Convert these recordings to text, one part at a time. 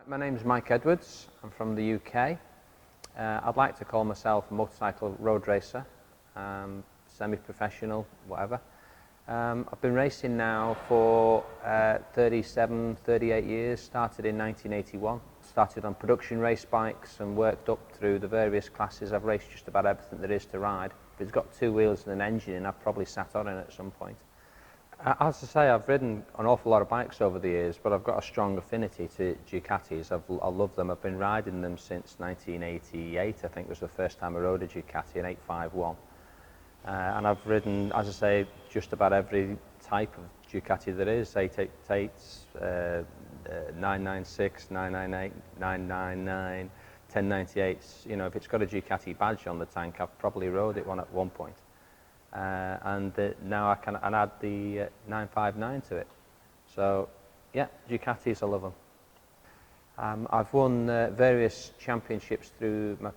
My name's Mike Edwards. I'm from the UK. I'd like to call myself a motorcycle road racer, semi-professional, whatever. I've been racing now for 37, 38 years, started in 1981. Started on production race bikes and worked up through the various classes. I've raced just about everything there is to ride. If it's got two wheels and an engine in, I've probably sat on it at some point. As I say, I've ridden an awful lot of bikes over the years, but I've got a strong affinity to Ducatis. I love them. I've been riding them since 1988, I think was the first time I rode a Ducati, an 851. And I've ridden, as I say, just about every type of Ducati there is, 888s, 996, 998, 999, 1098s. You know, if it's got a Ducati badge on the tank, I've probably rode it at one point. Now I can add the 959 to it. So, yeah, Ducatis, I love them. I've won various championships through my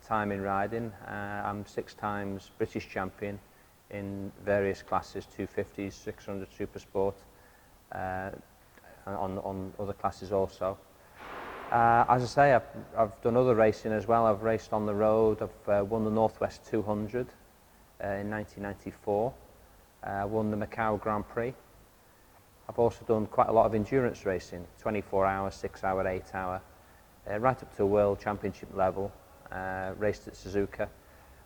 time in riding. I'm 6 times British champion in various classes, 250s, 600 Super Sport, on other classes also. As I say, I've done other racing as well. I've raced on the road. I've won the Northwest 200 in 1994. I won the Macau Grand Prix. I've also done quite a lot of endurance racing, 24 hour, 6 hour, 8 hour, right up to world championship level. Raced at Suzuka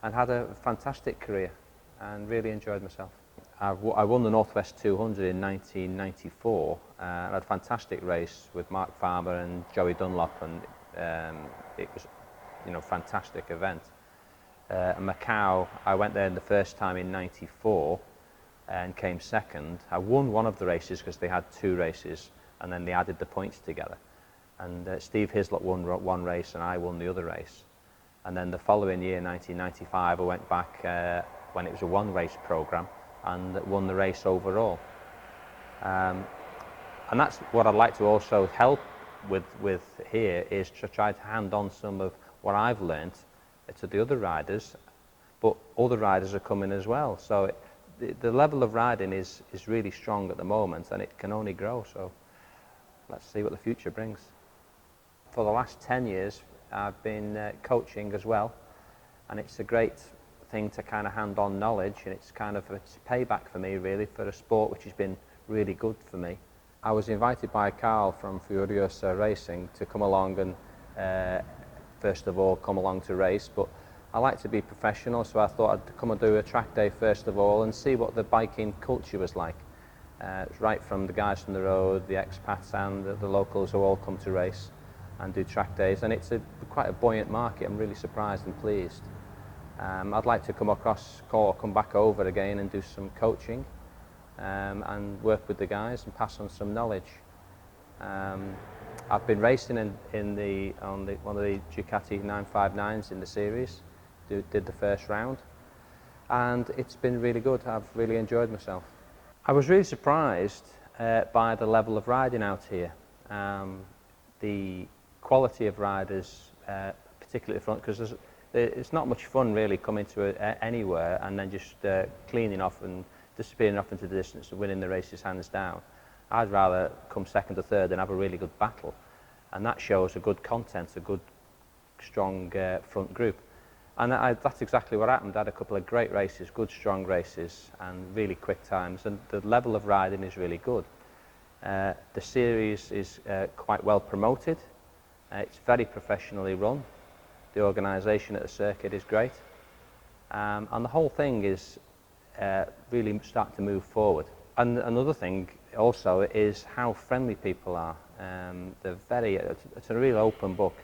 and had a fantastic career and really enjoyed myself. I won the Northwest 200 in 1994 and had a fantastic race with Mark Farmer and Joey Dunlop, and it was, you know, a fantastic event. Macau, I went there the first time in '94 and came second. I won one of the races because they had 2 races and then they added the points together. And Steve Hislop won one race and I won the other race. And then the following year, 1995, I went back when it was a one-race program and won the race overall. And that's what I'd like to also help with here, is to try to hand on some of what I've learnt to the other riders, but other riders are coming as well. So the level of riding is really strong at the moment and it can only grow. So let's see what the future brings. For the last 10 years, I've been coaching as well, and it's a great thing to kind of hand on knowledge, and it's payback for me really for a sport which has been really good for me. I was invited by Carl from Furiosa Racing to come along and first of all come along to race, but I like to be professional, so I thought I'd come and do a track day first of all and see what the biking culture was like. It's right from the guys from the road, the expats and the locals who all come to race and do track days, and it's quite a buoyant market. I'm really surprised and pleased. I'd like to come back over again and do some coaching and work with the guys and pass on some knowledge. I've been racing on one of the Ducati 959s in the series, did the first round, and it's been really good. I've really enjoyed myself. I was really surprised by the level of riding out here. The quality of riders, particularly at the front, because it's not much fun really coming to anywhere and then just cleaning off and disappearing off into the distance and winning the races hands down. I'd rather come second or third and have a really good battle, and that shows a good content, a good strong front group. And that's exactly what happened. I had a couple of great races, good strong races and really quick times, and the level of riding is really good. The series is quite well promoted. It's very professionally run. The organisation at the circuit is great, and the whole thing is really starting to move forward. And another thing also is how friendly people are. It's a real open book.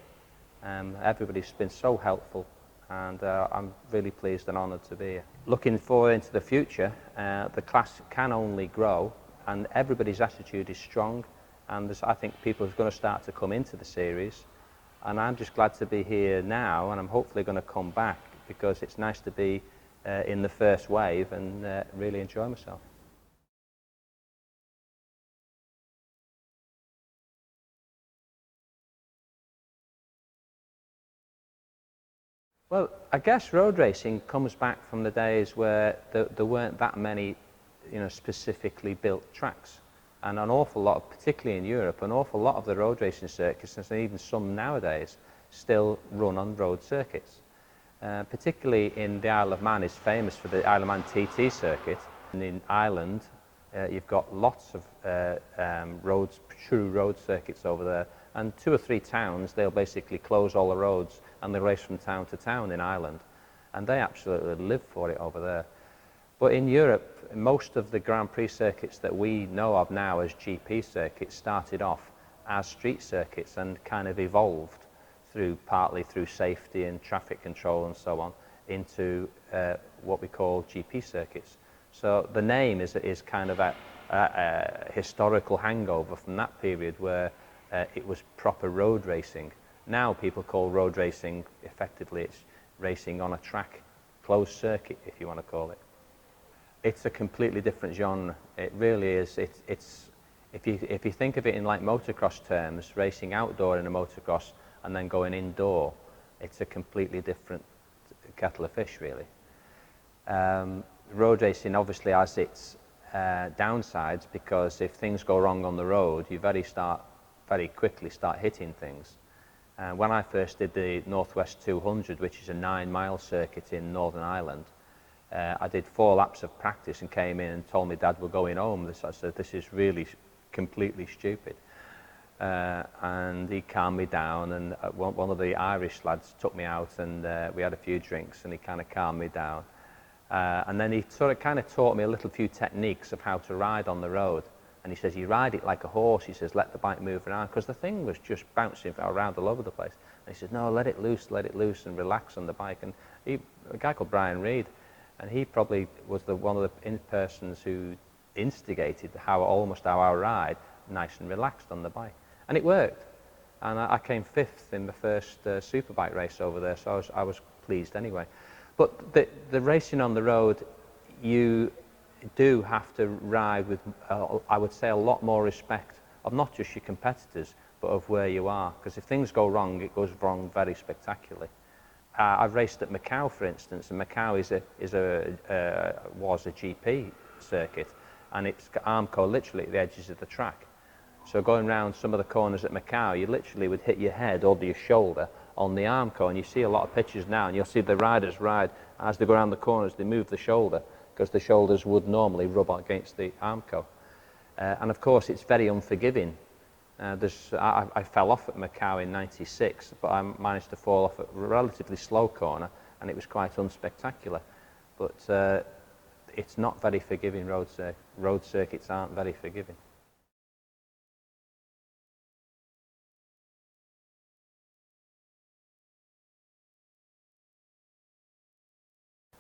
Everybody's been so helpful, and I'm really pleased and honoured to be here. Looking forward into the future, the class can only grow, and everybody's attitude is strong, and I think people are going to start to come into the series, and I'm just glad to be here now, and I'm hopefully going to come back because it's nice to be in the first wave and really enjoy myself. Well, I guess road racing comes back from the days where there weren't that many, specifically built tracks. And an awful lot, particularly in Europe, an awful lot of the road racing circuits, and even some nowadays, still run on road circuits. Particularly in the Isle of Man is famous for the Isle of Man TT circuit. And in Ireland, you've got lots of roads, true road circuits over there. And 2 or 3 towns, they'll basically close all the roads and they race from town to town in Ireland. And they absolutely live for it over there. But in Europe, most of the Grand Prix circuits that we know of now as GP circuits started off as street circuits and kind of evolved partly through safety and traffic control and so on into what we call GP circuits. So the name is kind of a historical hangover from that period where it was proper road racing. Now people call road racing, effectively it's racing on a track, closed circuit if you want to call it. It's a completely different genre. It really is. It's if you think of it in like motocross terms, racing outdoor in a motocross and then going indoor, it's a completely different kettle of fish, really. Road racing obviously has its downsides, because if things go wrong on the road, you very quickly start hitting things. When I first did the Northwest 200, which is a 9-mile circuit in Northern Ireland, I did 4 laps of practice and came in and told me Dad we're going home. I said, this is really completely stupid. And he calmed me down, and one of the Irish lads took me out, and we had a few drinks, and he kind of calmed me down. And then he kind of taught me a little few techniques of how to ride on the road. And he says, you ride it like a horse. He says, let the bike move around, because the thing was just bouncing around all over the place. And he says, no, let it loose, and relax on the bike. And a guy called Brian Reed, and he probably was one of the persons who instigated almost how I ride, nice and relaxed on the bike. And it worked. And I came 5th in the first superbike race over there, so I was pleased anyway. But the racing on the road, you do have to ride with, I would say, a lot more respect of not just your competitors, but of where you are. Because if things go wrong, it goes wrong very spectacularly. I've raced at Macau, for instance, and Macau was a GP circuit, and it's got Armco literally at the edges of the track. So going round some of the corners at Macau, you literally would hit your head or your shoulder on the Armco, and you see a lot of pictures now, and you'll see the riders ride as they go around the corners, they move the shoulder, because the shoulders would normally rub against the Armco. And of course, it's very unforgiving. I fell off at Macau in '96, but I managed to fall off at a relatively slow corner, and it was quite unspectacular. But it's not very forgiving. Road circuits aren't very forgiving.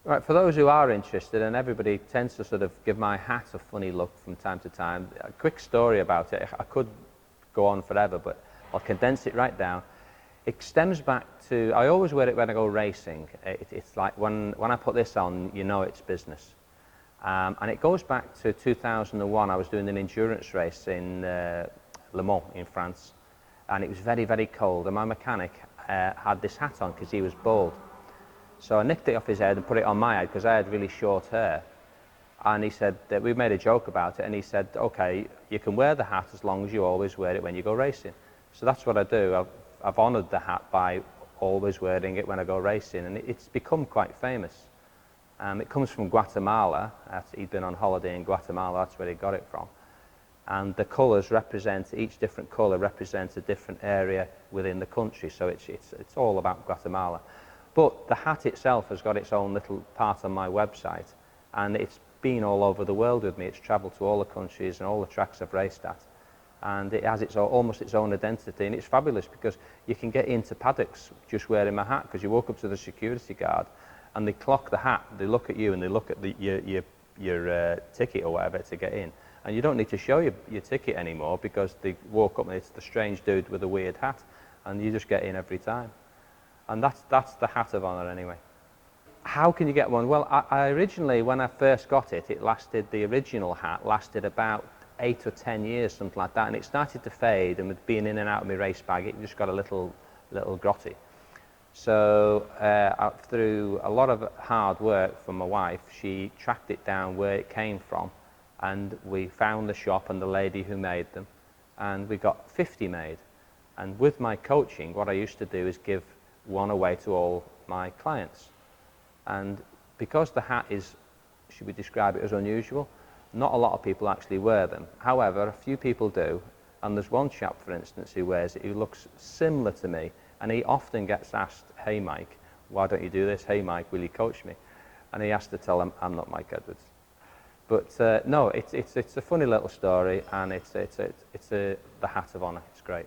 Right, for those who are interested, and everybody tends to sort of give my hat a funny look from time to time, a quick story about it. I could go on forever, but I'll condense it right down. It stems back to, I always wear it when I go racing. It's like when I put this on, you know it's business. And it goes back to 2001. I was doing an endurance race in Le Mans in France, and it was very, very cold, and my mechanic had this hat on because he was bald. So I nicked it off his head and put it on my head because I had really short hair. And he said that we made a joke about it, and he said, okay, you can wear the hat as long as you always wear it when you go racing. So that's what I do. I've honoured the hat by always wearing it when I go racing, and it's become quite famous. It comes from Guatemala. He'd been on holiday in Guatemala, that's where he got it from. And the colours represent, each different colour represents a different area within the country, so it's all about Guatemala. But the hat itself has got its own little part on my website, and it's been all over the world with me. It's travelled to all the countries and all the tracks I've raced at, and it has almost its own identity, and it's fabulous because you can get into paddocks just wearing my hat, because you walk up to the security guard and they clock the hat, they look at you and they look at your ticket or whatever to get in, and you don't need to show your ticket anymore because they walk up and it's the strange dude with a weird hat, and you just get in every time. And that's the hat of honour anyway. How can you get one? Well, I originally, when I first got it, the original hat lasted about 8 or 10 years, something like that, and it started to fade, and with being in and out of my race bag, it just got a little grotty. So through a lot of hard work from my wife, she tracked it down where it came from, and we found the shop and the lady who made them, and we got 50 made. And with my coaching, what I used to do is give one away to all my clients. And because the hat is, should we describe it as unusual, not a lot of people actually wear them. However, a few people do, and there's one chap, for instance, who wears it, who looks similar to me, and he often gets asked, "Hey Mike, why don't you do this? Hey Mike, will you coach me?" And he has to tell him, "I'm not Mike Edwards." But no, it's a funny little story, and it's the hat of honour. It's great.